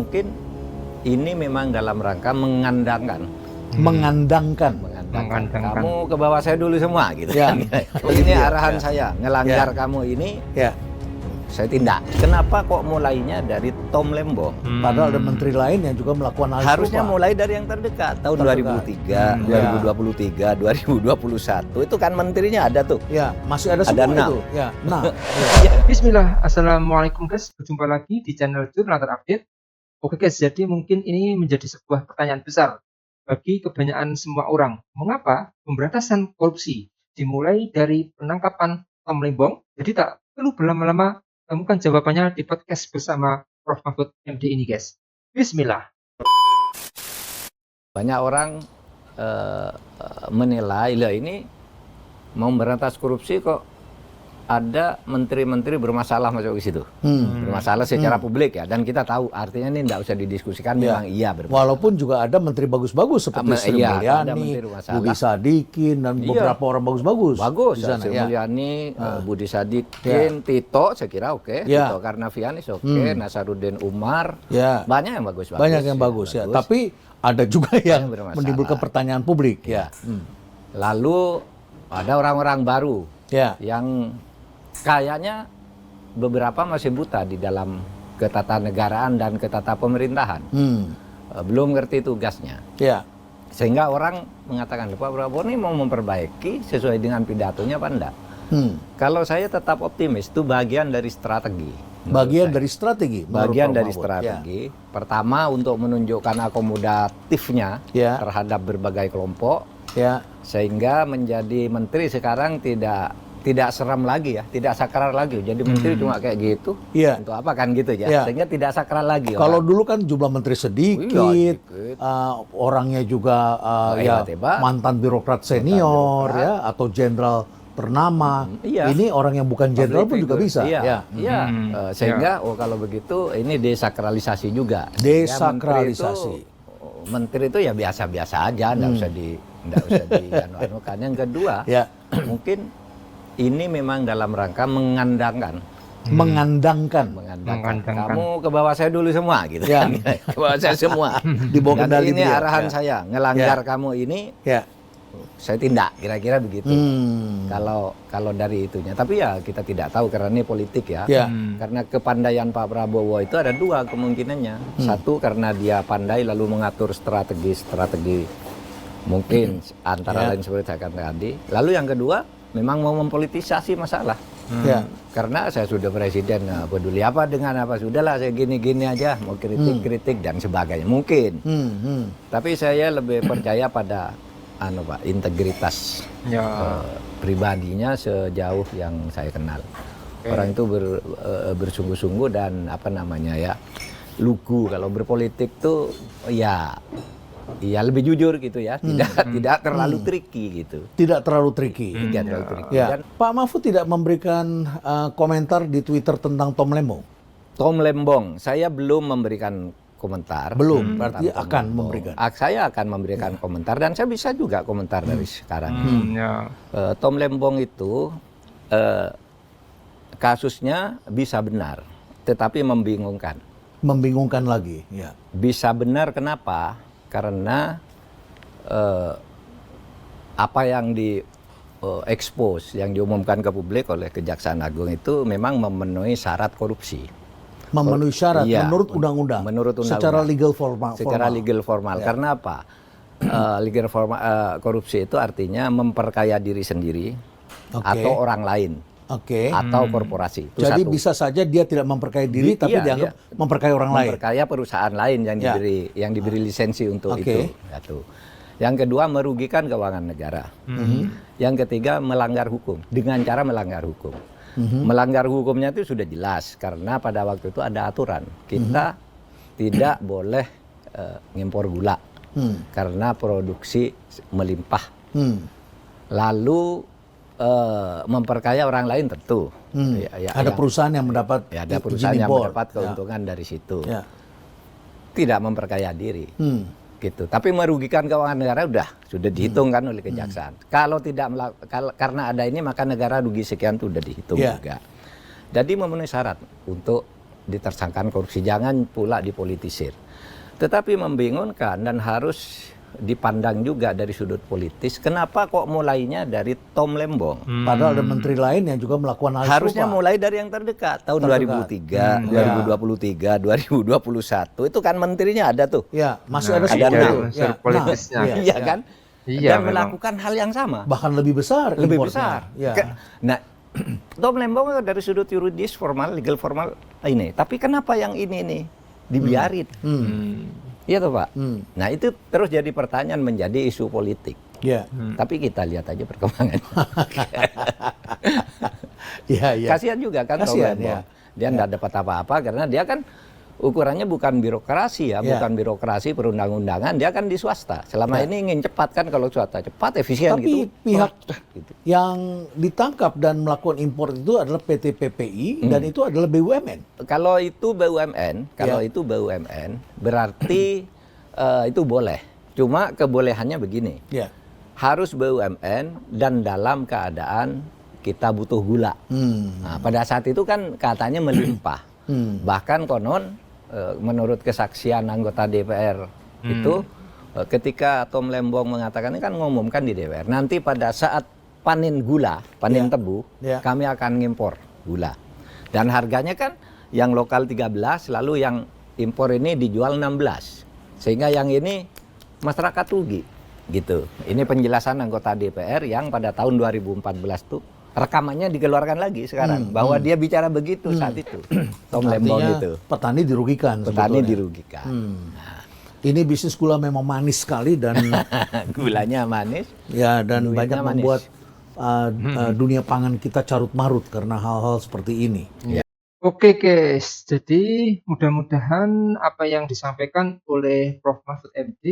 mungkin ini memang dalam rangka mengandangkan. Kamu ke bawah saya dulu semua gitu. Ya. Ini arahan saya, ngelanggar kamu ini. Ya. Saya tindak. Kenapa kok mulainya dari Tom Lembong? Padahal ada menteri lain yang juga melakukan hal Harusnya mulai dari yang terdekat. Tahun 2003, 2023, 2021 itu kan menterinya ada tuh. Ya, masih ada semua itu. Ya. Nah, Bismillah, assalamualaikum guys. Berjumpa lagi di channel Jurnal Terupdate. Oke guys, jadi mungkin ini menjadi sebuah pertanyaan besar bagi kebanyakan semua orang. Mengapa pemberantasan korupsi dimulai dari penangkapan Tom Lembong? Jadi tak perlu berlama-lama, temukan jawabannya di podcast bersama Prof. Mahfud MD ini guys. Bismillah. Banyak orang menilai, lah ini mau memberantas korupsi kok ada menteri-menteri bermasalah masuk ke situ. Bermasalah secara publik ya, dan kita tahu artinya ini tidak usah didiskusikan, memang iya bermasalah. walaupun juga ada menteri bagus-bagus seperti Sri Mulyani, Budi Sadikin dan beberapa orang bagus-bagus. Bagus, di sana, Sri Mulyani, Budi Sadikin, Tito saya kira oke, Tito Karnavian oke, Nasaruddin Umar, banyak yang bagus. Banyak yang bagus ya, tapi ada juga yang menimbulkan pertanyaan publik ya. Lalu ada orang-orang baru yang kayaknya beberapa masih buta di dalam ketatanegaraan dan ketata pemerintahan. Belum ngerti tugasnya. Sehingga orang mengatakan, Pak Prabowo ini mau memperbaiki sesuai dengan pidatonya apa enggak? Kalau saya tetap optimis, itu bagian dari strategi. Bagian dari strategi. Pertama, untuk menunjukkan akomodatifnya terhadap berbagai kelompok. Sehingga menjadi menteri sekarang tidak seram lagi ya, tidak sakral lagi. Jadi menteri cuma kayak gitu. Untuk apa kan gitu ya? Sehingga tidak sakral lagi. Kalau dulu kan jumlah menteri sedikit, orangnya juga mantan birokrat senior ya, atau jenderal ternama. Ini orang yang bukan jenderal pun juga bisa. Sehingga kalau begitu ini desakralisasi juga. Desakralisasi. Menteri itu ya biasa-biasa aja, enggak usah dianu-anukan. Yang kedua, mungkin ini memang dalam rangka mengandangkan. Kamu ke bawah saya dulu semua gitu. Ke bawah saya semua. Di bawah kendali ini arahan saya, ngelanggar kamu ini. Saya tindak, kira-kira begitu. Kalau dari itunya, tapi ya kita tidak tahu karena ini politik ya. Karena kepandaian Pak Prabowo itu ada dua kemungkinannya. Satu, karena dia pandai lalu mengatur strategi mungkin antara lain seperti saya katakan tadi. Lalu yang kedua, memang mau mempolitisasi masalah. Karena saya sudah presiden, peduli apa dengan apa, sudahlah saya gini-gini aja, mau kritik dan sebagainya mungkin. Tapi saya lebih percaya pada integritas pribadinya sejauh yang saya kenal. Orang itu bersungguh-sungguh dan lugu. Kalau berpolitik tuh ya lebih jujur gitu ya, tidak terlalu tricky gitu. Tidak terlalu tricky. Dan Pak Mahfud tidak memberikan komentar di Twitter tentang Tom Lembong. Tom Lembong, saya belum memberikan komentar. Belum, berarti akan memberikan. Saya akan memberikan komentar dan saya bisa juga komentar dari sekarang. Tom Lembong itu kasusnya bisa benar, tetapi membingungkan. Membingungkan lagi. Bisa benar kenapa? Karena apa yang expose, yang diumumkan ke publik oleh Kejaksaan Agung itu memang memenuhi syarat korupsi. Memenuhi syarat menurut undang-undang. Secara legal formal. Karena apa? Legal formal korupsi itu artinya memperkaya diri sendiri atau orang lain. Atau korporasi. Itu jadi satu. bisa saja dia tidak memperkaya diri tapi dianggap memperkaya orang lain. Memperkaya perusahaan lain yang diberi lisensi untuk itu. Satu. Yang kedua, merugikan keuangan negara. Yang ketiga, melanggar hukum dengan cara melanggar hukum. Melanggar hukumnya itu sudah jelas karena pada waktu itu ada aturan kita tidak boleh ngimpor gula karena produksi melimpah. Lalu memperkaya orang lain tentu. Ada perusahaan yang mendapat ada perusahaan yang mendapat keuntungan dari situ. Tidak memperkaya diri. Gitu. Tapi merugikan keuangan negara sudah dihitung kan oleh kejaksaan. Kalau tidak karena ada ini maka negara rugi sekian itu sudah dihitung juga. Jadi memenuhi syarat untuk ditersangkakan korupsi, jangan pula dipolitisir. Tetapi membingungkan dan harus dipandang juga dari sudut politis. Kenapa kok mulainya dari Tom Lembong? Padahal ada menteri lain yang juga melakukan hal harusnya serupa. mulai dari yang terdekat. Tahun 2003, 2023, 2021 itu kan menterinya ada tuh. Ya, masih ada unsur politisnya. Iya kan? Iya, dan melakukan hal yang sama. Bahkan lebih besar. Lebih importnya. besar. Ya. Nah, Tom Lembong dari sudut yuridis formal, legal formal ini. Tapi kenapa yang ini dibiarin? Iya toh Pak. Nah itu terus jadi pertanyaan, menjadi isu politik. Ya. Tapi kita lihat aja perkembangannya. Iya. Kasihan juga kan Tom Lembong. Dia nggak dapat apa-apa karena dia kan ukurannya bukan birokrasi ya, bukan birokrasi perundang-undangan, dia kan di swasta. Selama ini ingin cepat kan, kalau swasta cepat, efisien gitu. Tapi pihak yang ditangkap dan melakukan impor itu adalah PT PPI dan itu adalah BUMN. Kalau itu BUMN, berarti itu boleh. Cuma kebolehannya begini. Harus BUMN dan dalam keadaan kita butuh gula. Nah, pada saat itu kan katanya melimpah. Bahkan konon menurut kesaksian anggota DPR itu ketika Tom Lembong mengatakan, ini kan ngumumkan di DPR, nanti pada saat panen gula, panen tebu, kami akan ngimpor gula. Dan harganya kan yang lokal 13, lalu yang impor ini dijual 16. Sehingga yang ini masyarakat rugi gitu. Ini penjelasan anggota DPR yang pada tahun 2014 tuh rekamannya dikeluarkan lagi sekarang bahwa dia bicara begitu saat itu. Tom Lembong itu. Petani dirugikan. Petani dirugikan. Nah, ini bisnis gula memang manis sekali dan gulanya manis. Ya, dan banyak membuat dunia pangan kita carut marut karena hal-hal seperti ini. Oke guys, jadi mudah-mudahan apa yang disampaikan oleh Prof. Mahfud MD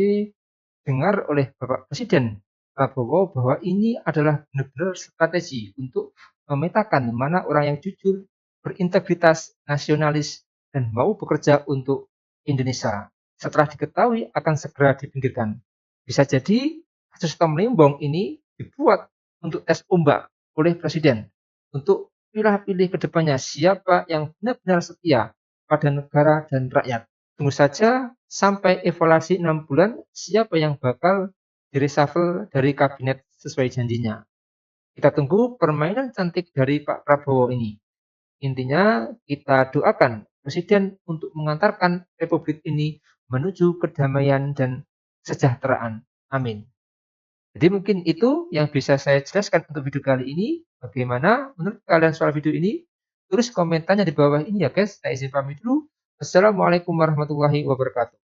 dengar oleh Bapak Presiden Prabowo bahwa ini adalah benar-benar strategi untuk memetakan mana orang yang jujur, berintegritas, nasionalis, dan mau bekerja untuk Indonesia. Setelah diketahui akan segera dipinggirkan. Bisa jadi kasus Tom Lembong ini dibuat untuk tes ombak oleh Presiden untuk pilih-pilih ke depannya siapa yang benar-benar setia pada negara dan rakyat. Tunggu saja sampai evaluasi 6 bulan siapa yang bakal direshuffle dari kabinet sesuai janjinya. Kita tunggu permainan cantik dari Pak Prabowo ini. Intinya kita doakan Presiden untuk mengantarkan Republik ini menuju kedamaian dan kesejahteraan. Amin. Jadi mungkin itu yang bisa saya jelaskan untuk video kali ini. Bagaimana menurut kalian soal video ini? Tulis komentarnya di bawah ini ya guys. Saya izin pamit dulu. Assalamualaikum warahmatullahi wabarakatuh.